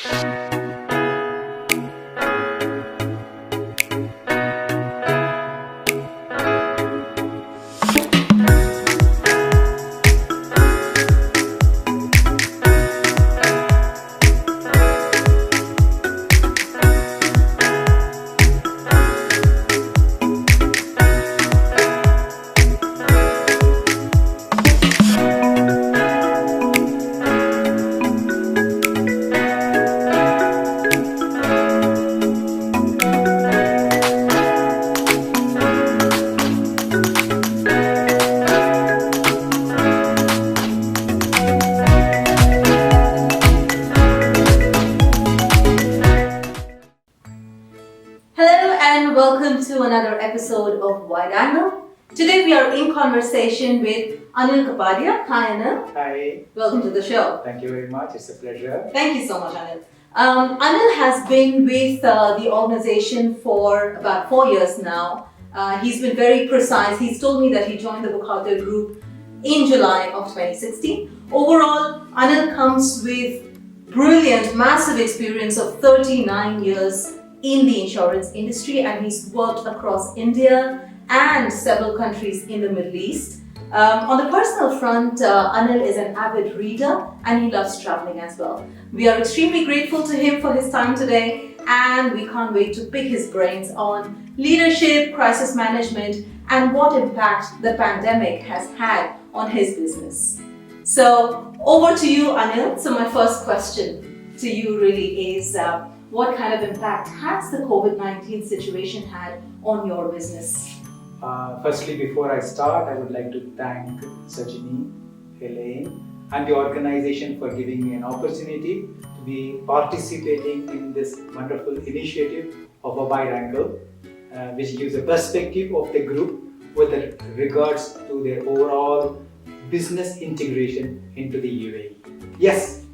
Hello and welcome to another episode of Wide Angle. Today we are in conversation with Anil Kapadia. Hi Anil. Hi, Welcome to the show. thank you very much. It's a pleasure. Thank you so much Anil. Anil has been with the organization for about 4 years now. He's been very precise. He's told me that he joined the Bukhalter Group in July of 2016. Overall, Anil comes with brilliant, massive experience of 39 years in the insurance industry, and he's worked across India and several countries in the Middle East. On the personal front, Anil is an avid reader and he loves traveling as well. We are extremely grateful to him for his time today, and we can't wait to pick his brains on leadership, crisis management, and what impact the pandemic has had on his business. So over to you, Anil. So my first question to you really is, what kind of impact has the COVID-19 situation had on your business? Firstly, before I start, I would like to thank Sajini, Elaine, and the organization for giving me an opportunity to be participating in this wonderful initiative of a wide angle, which gives a perspective of the group with regards to their overall business integration into the UAE. Yes,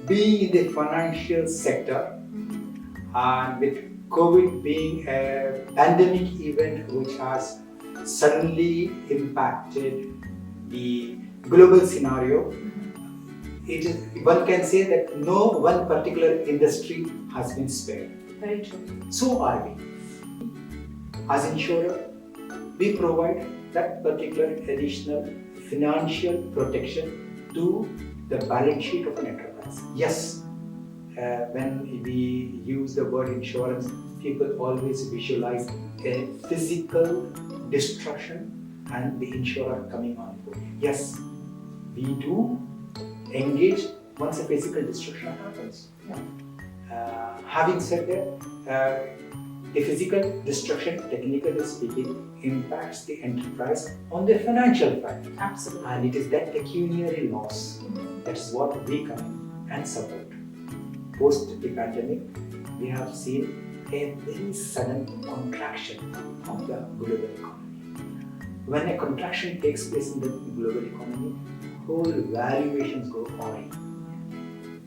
being in the financial sector and with COVID being a pandemic event which has suddenly impacted the global scenario, one can say that no one particular industry has been spared. Very true. So are we. As insurer, we provide that particular additional financial protection to the balance sheet of an enterprise. Yes, when we use the word insurance, people always visualize a physical destruction and the insurer coming on board. Yes, we do engage once a physical destruction happens. Having said that, the physical destruction, technically speaking, impacts the enterprise on the financial front. Absolutely. And it is that pecuniary loss that is what we come in and support. Post the pandemic, we have seen a very sudden contraction of the global economy. When a contraction takes place in the global economy, whole valuations go awry.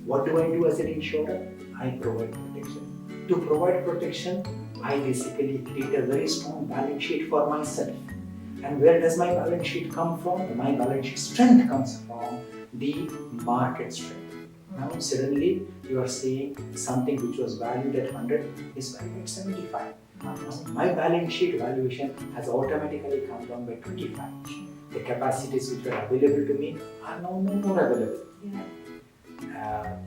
What do I do as an insurer? I provide protection. To provide protection, I basically create a very strong balance sheet for myself. And where does my balance sheet come from? My balance sheet strength comes from the market strength. Now suddenly you are seeing something which was valued at 100 is valued at 75. My balance sheet valuation has automatically come down by 25. The capacities which were available to me are now no more available.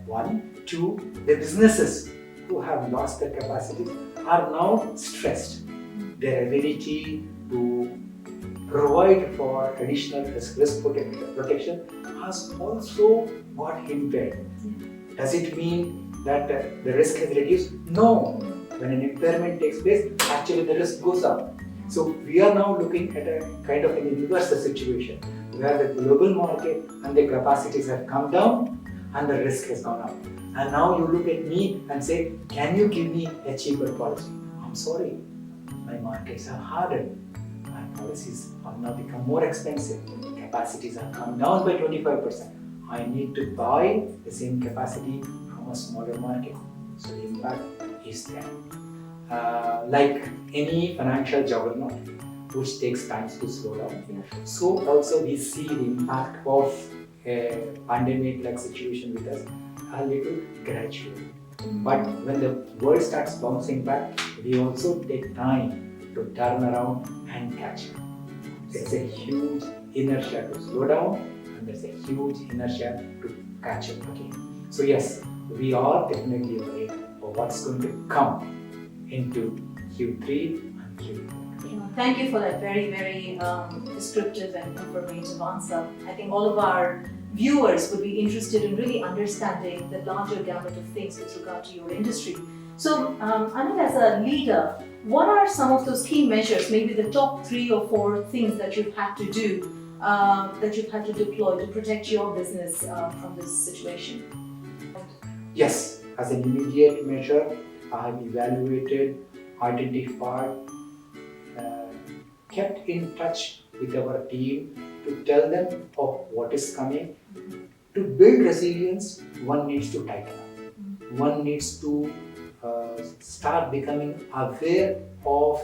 One, two, the businesses who have lost their capacities are now stressed. Their ability to provide for additional risk protection has also got impaired. Does it mean that the risk has reduced? No. When an impairment takes place, actually the risk goes up. So we are now looking at a kind of an inverse situation where the global market and the capacities have come down and the risk has gone up. And now you look at me and say, can you give me a cheaper policy? I'm sorry, my markets are hardened. My policies have now become more expensive. Capacities have come down by 25%. I need to buy the same capacity from a smaller market. So the impact is there. Like any financial juggernaut, which takes time to slow down. So also we see the impact of a pandemic-like situation with us. a little gradual. But when the world starts bouncing back, we also take time to turn around and catch up. There's a huge inertia to slow down, and there's a huge inertia to catch up again. So yes, we are definitely worried of what's going to come into Q3 and Q4. Thank you for that very, very descriptive and informative answer. I think all of our viewers would be interested in really understanding the larger gamut of things with regard to your industry. So, Anil, as a leader, what are some of those key measures, maybe the top 3 or 4 things that you've had to do, that you've had to deploy to protect your business from this situation? Yes, as an immediate measure, I have evaluated, identified, kept in touch with our team to tell them of what is coming. To build resilience, one needs to tighten up. One needs to start becoming aware of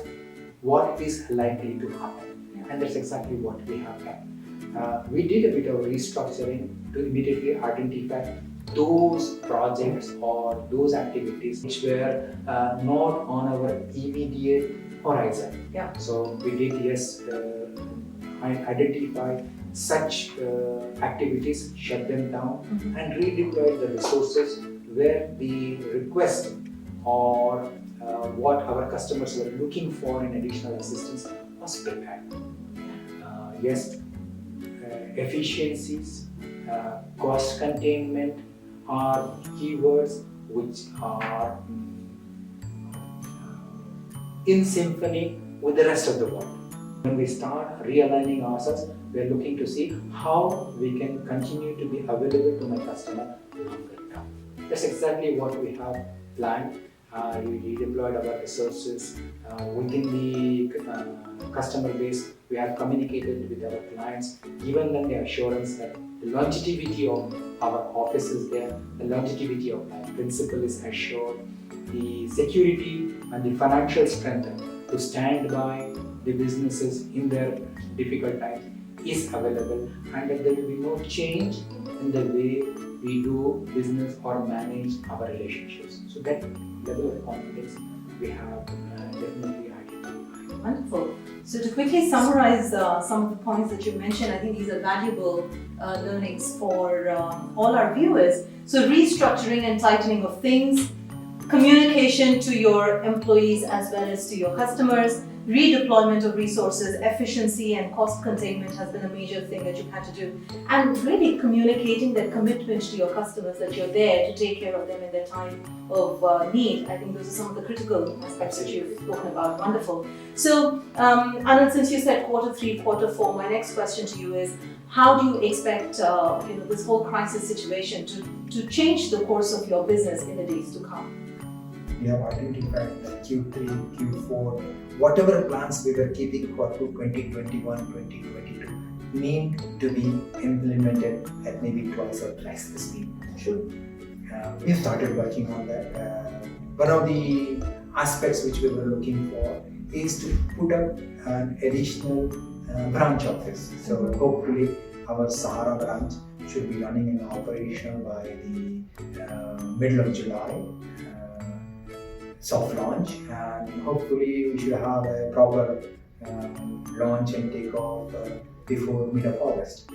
what is likely to happen. And that's exactly what we have done. We did a bit of restructuring to immediately identify those projects or those activities which were not on our immediate horizon. Yeah. So we did, yes, identify such activities, shut them down, and redeploy the resources where the request or what our customers were looking for in additional assistance was prepared. Yes, efficiencies, cost containment are keywords which are in symphony with the rest of the world. When we start realigning ourselves, we are looking to see how we can continue to be available to my customer longer term. That's exactly what we have planned. We redeployed our resources within the customer base. We have communicated with our clients, given them the assurance that the longevity of our office is there, the longevity of my principal is assured, the security and the financial strength to stand by the businesses in their difficult times is available, and that there will be no change in the way we do business or manage our relationships. So that level of confidence we have definitely identified. Wonderful. So to quickly summarize some of the points that you mentioned, I think these are valuable learnings for all our viewers. So restructuring and tightening of things, communication to your employees as well as to your customers, redeployment of resources, efficiency and cost containment has been a major thing that you've had to do. And really communicating that commitment to your customers that you're there to take care of them in their time of need. I think those are some of the critical aspects that you've spoken about. Wonderful. So, Anil, since you said Q3, Q4, my next question to you is, how do you expect this whole crisis situation to change the course of your business in the days to come? We have identified that Q3, Q4, whatever plans we were keeping for 2021, 2022 need to be implemented at maybe twice or thrice the speed. We started working on that. One of the aspects which we were looking for is to put up an additional branch office. So hopefully our Sahara branch should be running and operational by the middle of July. Soft launch, and hopefully we should have a proper launch and take off before mid of August.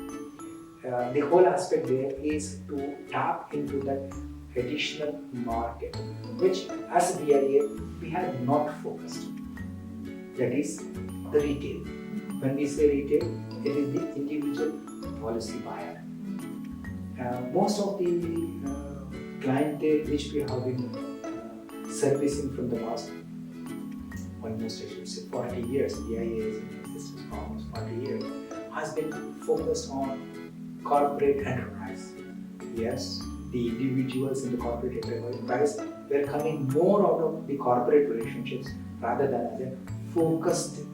The whole aspect there is to tap into that additional market, which as a DIA we have not focused. That is the retail. When we say retail, it is the individual policy buyer. Most of the clientele which we have been servicing from the past, almost I should say 40 years, DIA is in existence for almost 40 years, has been focused on corporate enterprise. Yes, the individuals in the corporate enterprise were coming more out of the corporate relationships rather than as a focused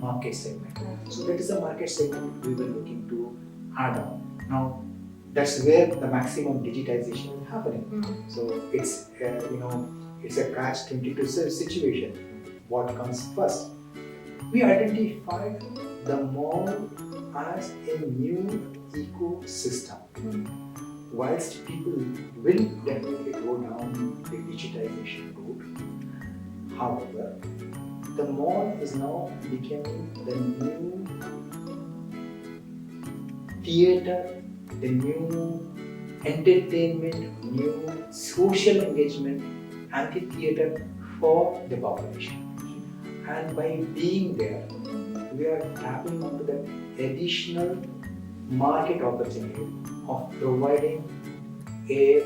market segment. So that is the market segment we were looking to add on. Now, that's where the maximum digitization is happening. So it's it's a catch-22 situation. What comes first? We identified the mall as a new ecosystem whilst people will definitely go down the digitization route, however, the mall is now becoming the new theater, the new entertainment, new social engagement amphitheater for the population. And by being there, we are tapping onto the additional market opportunity of providing a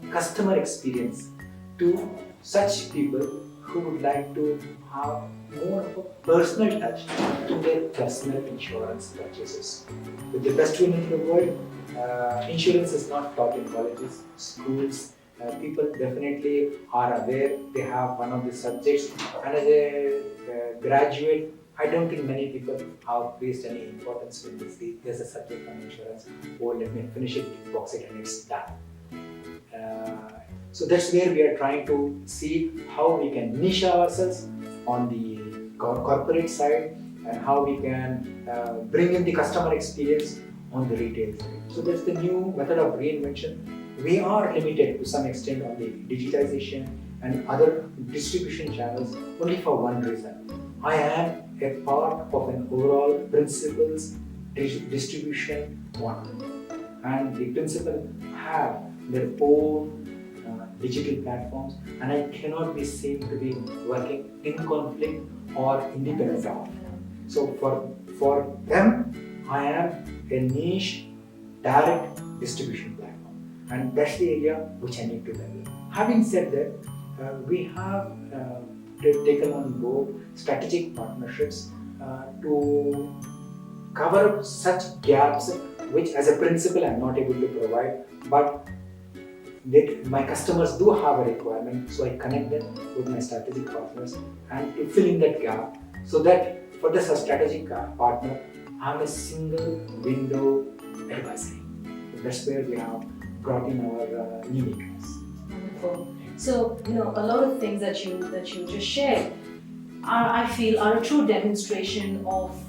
customer experience to such people who would like to have more of a personal touch to their personal insurance purchases. With the best will in the world, insurance is not taught in colleges, schools. People definitely are aware they have one of the subjects, and as a graduate, I don't think many people have placed any importance when they say there's a subject on insurance. Oh, let me finish it, box it, and it's done. So that's where we are trying to see how we can niche ourselves on the corporate side and how we can bring in the customer experience on the retail side. So that's the new method of reinvention. We are limited to some extent on the digitization and other distribution channels only for one reason. I am a part of an overall principles distribution model, and the principal have their own digital platforms, and I cannot be seen to be working in conflict or independent of. So for them, I am a niche direct distribution platform, and that's the area which I need to develop. Having said that, we have taken on board strategic partnerships to cover up such gaps which as a principal I'm not able to provide, but my customers do have a requirement, so I connect them with my strategic partners and to fill in that gap, so that for the strategic partner, I'm a single window advisory. So that's where we have brought in our uniqueness. Wonderful. So, a lot of things that you just shared I feel are a true demonstration of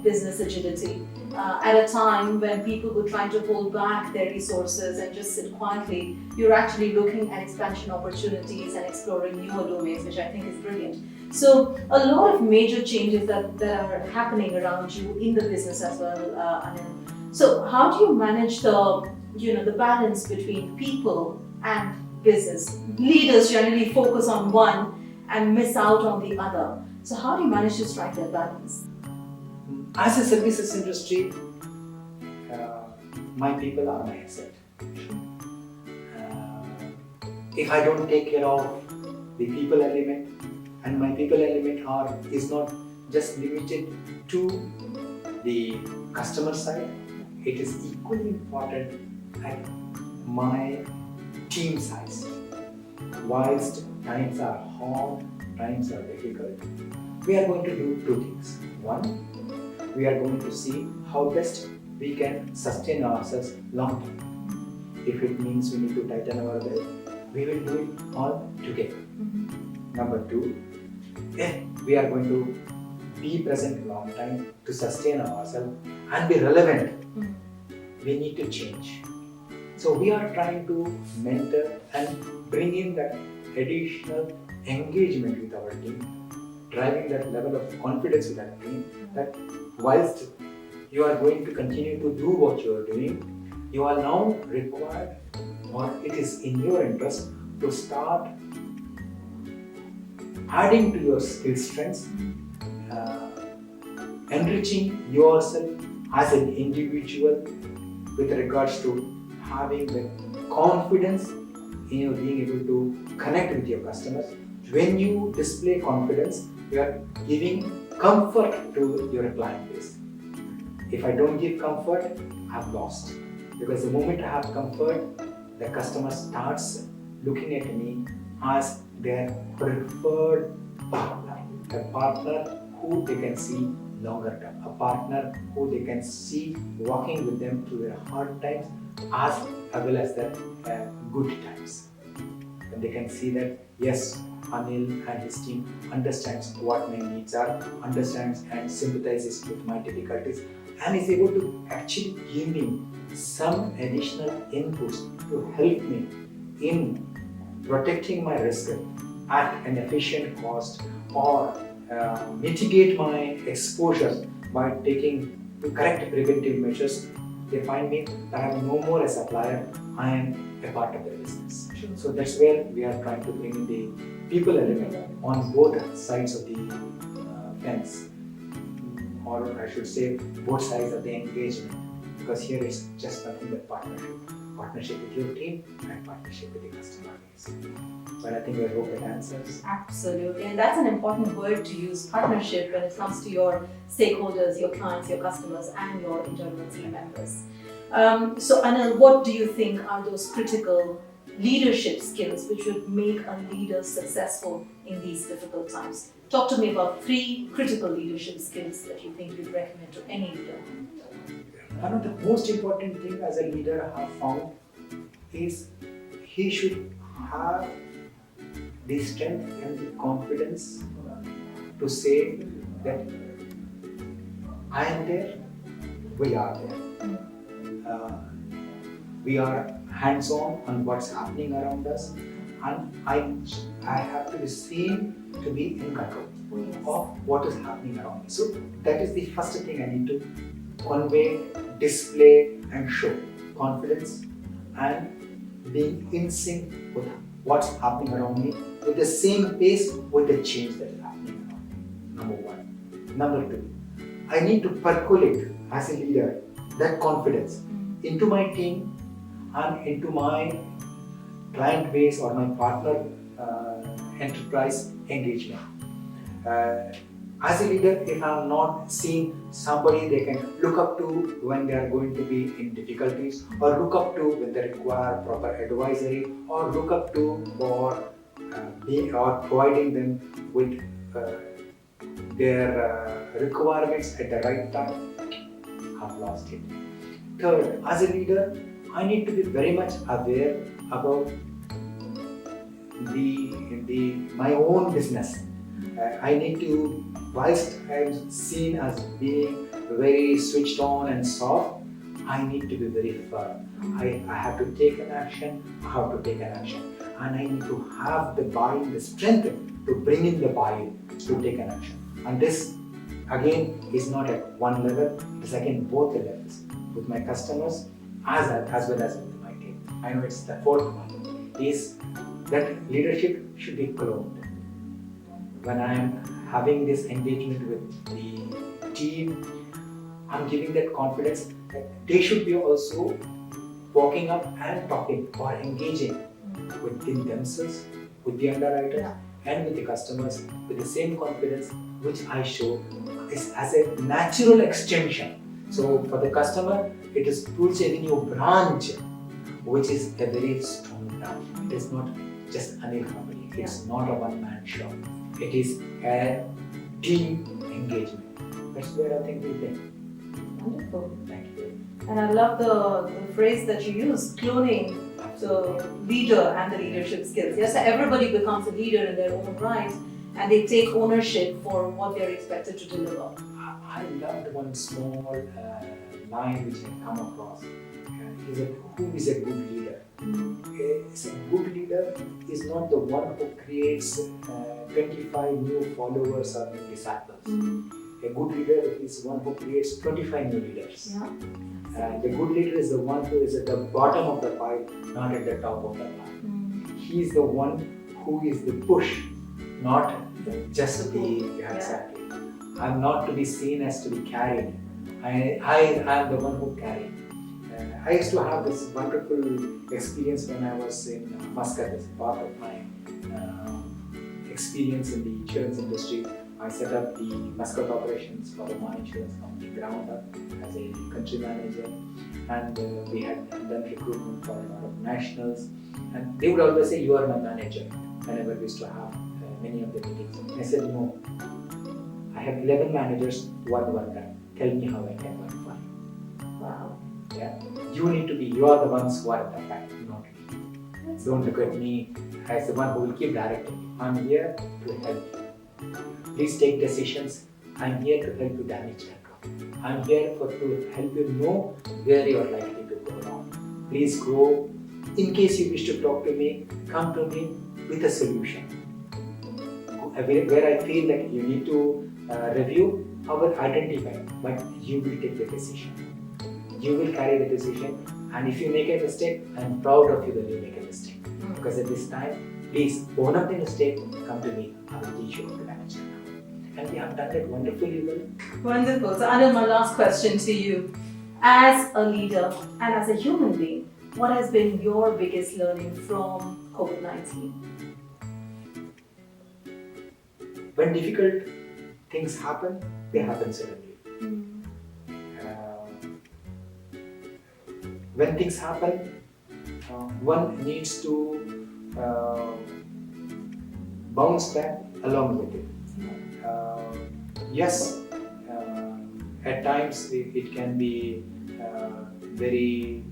business agility. At a time when people were trying to hold back their resources and just sit quietly, you're actually looking at expansion opportunities and exploring newer domains, which I think is brilliant. So a lot of major changes that are happening around you in the business as well, Anil. So how do you manage the balance between people and business? Leaders generally focus on one and miss out on the other. So how do you manage to strike that balance? As a services industry, my people are my asset. If I don't take care of the people element, and my people element is not just limited to the customer side, it is equally important at my team size. Whilst times are hard, times are difficult, we are going to do two things. One, we are going to see how best we can sustain ourselves long term. If it means we need to tighten our belt, we will do it all together. Number two, if we are going to be present long time to sustain ourselves and be relevant, we need to change. So we are trying to mentor and bring in that additional engagement with our team, driving that level of confidence with our team, that whilst you are going to continue to do what you are doing, you are now required, or it is in your interest, to start adding to your skill strengths, enriching yourself as an individual with regards to having the confidence in being able to connect with your customers. When you display confidence, you are giving comfort to your client base. If I don't give comfort, I've lost. Because the moment I have comfort, the customer starts looking at me as their preferred partner. A partner who they can see longer term. A partner who they can see walking with them through their hard times as well as their good times. And they can see that, yes, Anil and his team understands what my needs are, understands and sympathizes with my difficulties, and is able to actually give me some additional inputs to help me in protecting my risk at an efficient cost, or mitigate my exposures by taking the correct preventive measures, they find me that I'm no more a supplier, I am a part of the business. So that's where we are trying to bring in the people element on both sides of the fence, or I should say both sides of the engagement, because here it's just nothing but partnership with your team and partnership with the customer base. But I think I hope that answers. Absolutely, and that's an important word to use, partnership, when it comes to your stakeholders, your clients, your customers, and your internal team members. So Anil, what do you think are those critical leadership skills which would make a leader successful in these difficult times? Talk to me about 3 critical leadership skills that you think you'd recommend to any leader. One of the most important things as a leader I have found is he should have the strength and the confidence to say that I am there, we are there. We are hands-on on what's happening around us, and I have to be seen to be in control of what is happening around me. So that is the first thing I need to convey, display and show confidence and being in sync with what's happening around me, with the same pace with the change that is happening around me. Number 1. Number 2, I need to percolate as a leader that confidence into my team and into my client base or my partner enterprise engagement. As a leader, if I'm not seeing somebody they can look up to when they are going to be in difficulties, or look up to when they require proper advisory, or look up to for providing them with their requirements at the right time, I've lost it. Third, as a leader, I need to be very much aware about my own business. I need to, whilst I'm seen as being very switched on and soft, I need to be very firm. I have to take an action, and I need to have the buy-in, the strength to bring in the buy-in to take an action. And this again is not at one level, it is again both the levels, with my customers as well as with my team. I know it's the 4th one, is that leadership should be cloned. When I am having this engagement with the team, I'm giving that confidence that they should be also walking up and talking or engaging within themselves, with the underwriters and with the customers with the same confidence which I show is as a natural extension. So for the customer, it is Tulsi Avenue branch, which is a very strong branch. It is not just Anil company. It's not a one-man show. It is a team engagement. That's where I think we've been. Wonderful. Thank you. And I love the phrase that you use, cloning the leader and the leadership skills. Yes, everybody becomes a leader in their own right, and they take ownership for what they're expected to deliver. I loved one small line which I come across. He said, who is a good leader? A good leader is not the one who creates 25 new followers or new disciples. A good leader is one who creates 25 new leaders. And the good leader is the one who is at the bottom of the pile, not at the top of the pile. He is the one who is the push, not just the exactly. I'm not to be seen as to be carried. I am the one who carried. I used to have this wonderful experience when I was in Muscat as part of my experience in the insurance industry. I set up the Muscat operations for one insurance company ground up as a country manager, and we had done recruitment for a lot of nationals, and they would always say, you are my manager, whenever we used to have many of the meetings. And I said, no, I have 11 managers, one worker. Tell me how I can work for you. Wow. Yeah. You are the ones who are at the back, not me. Don't look at me as the one who will keep directing you. I'm here to help you. Please take decisions. I'm here to help you damage control. I'm here to help you know where you are likely to go wrong. Please go. In case you wish to talk to me, come to me with a solution. Where I feel that you need to review, I will identify, but you will take the decision. You will carry the decision, and if you make a mistake, I am proud of you that you make a mistake. Because at this time, please own up the mistake, come to me, I will teach you how to manage it. And we have done it wonderfully well. Wonderful. So, Anil, my last question to you. As a leader and as a human being, what has been your biggest learning from COVID-19? When difficult things happen, they happen suddenly. When things happen, one needs to bounce back along with it. Yes, at times it can be very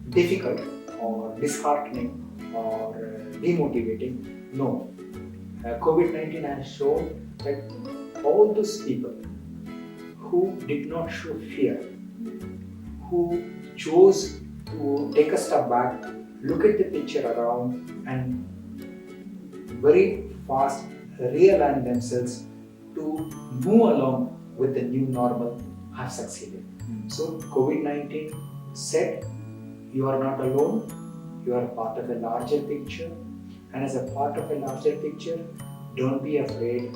difficult or disheartening or demotivating. No. COVID-19 has shown that all those people who did not show fear, who chose to take a step back, look at the picture around, and very fast realign themselves to move along with the new normal, have succeeded. So COVID-19 said, you are not alone, you are part of a larger picture, and as a part of a larger picture, don't be afraid.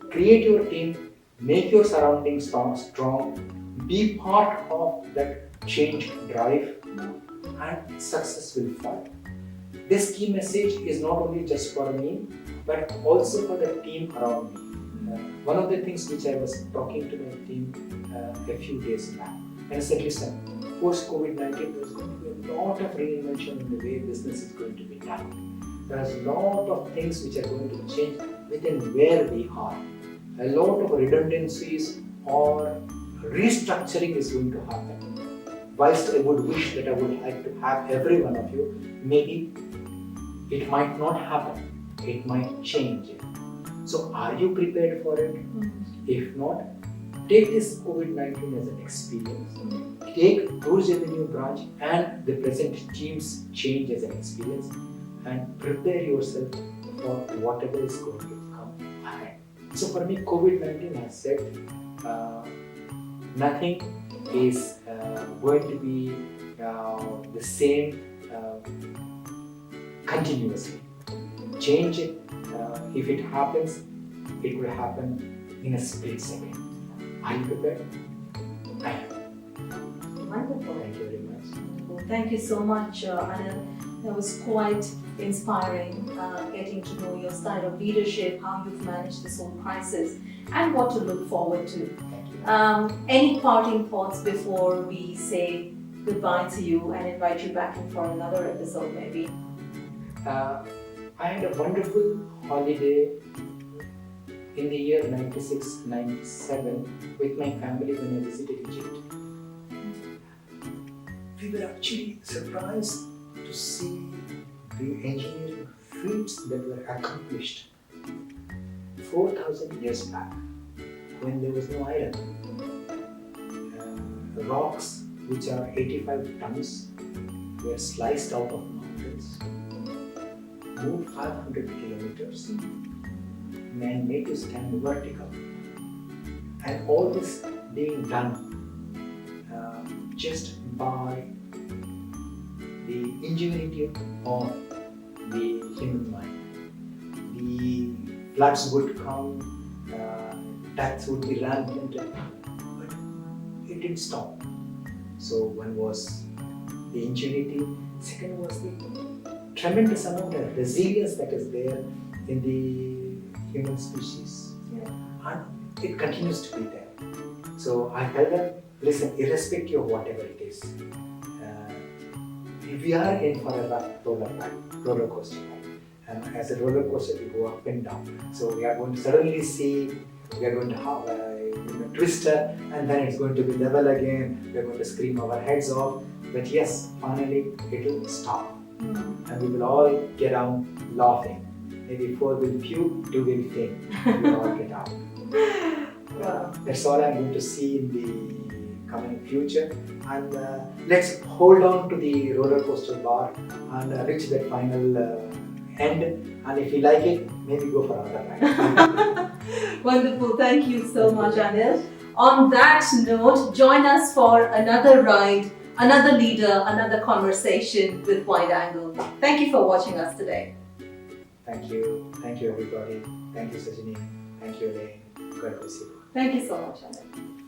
Create your team, make your surroundings strong, be part of that change drive, and success will follow. This key message is not only just for me, but also for the team around me. One of the things which I was talking to my team a few days back, and I said, listen, post COVID-19, there's going to be a lot of reinvention in the way business is going to be done. There's a lot of things which are going to change within where we are. A lot of redundancies or restructuring is going to happen. Whilst I would wish that I would like to have every one of you, maybe it might not happen. It might change. So are you prepared for it? If not, take this COVID-19 as an experience. Take Rouge Avenue branch and the present team's change as an experience and prepare yourself for whatever is going to come ahead. So for me, COVID-19 has said nothing is going to be the same continuously. Change it. If it happens, it will happen in a split second. Are you prepared? I am. Wonderful. Thank you very much. Thank you so much, Anil. That was quite inspiring, getting to know your style of leadership, how you've managed this whole crisis, and what to look forward to. Thank you. Any parting thoughts before we say goodbye to you and invite you back in for another episode, maybe? I had a wonderful holiday in the year 96-97 with my family when I visited Egypt. We were actually surprised to see the engineering feats that were accomplished 4,000 years back when there was no iron. Rocks which are 85 tons were sliced out of mountains, moved 500 kilometers, and made to stand vertical. And all this being done just by the ingenuity of the human mind. The floods would come, deaths would be rampant, but it didn't stop. So one was the ingenuity, second was the tremendous amount of resilience that is there in the human species. And it continues to be there. So I tell them, listen, irrespective of whatever it is, we are in for a roller coaster ride. And as a roller coaster, we go up and down. So we are going to suddenly see, we are going to have a twister, and then it's going to be level again. We are going to scream our heads off. But yes, finally it will stop. And we will all get down laughing. Maybe 4 will puke, 2 will faint. We will all get out. Wow. That's all I'm going to see in the coming future. And let's hold on to the roller coaster bar and reach that final end. And if you like it, maybe go for another ride. Wonderful. Thank you so much, Anil. On that note, join us for another ride, another leader, another conversation with Wide Angle. Thank you for watching us today. Thank you. Thank you, everybody. Thank you, Sajini. Thank you, Elaine. God bless you. Thank you so much, Anil.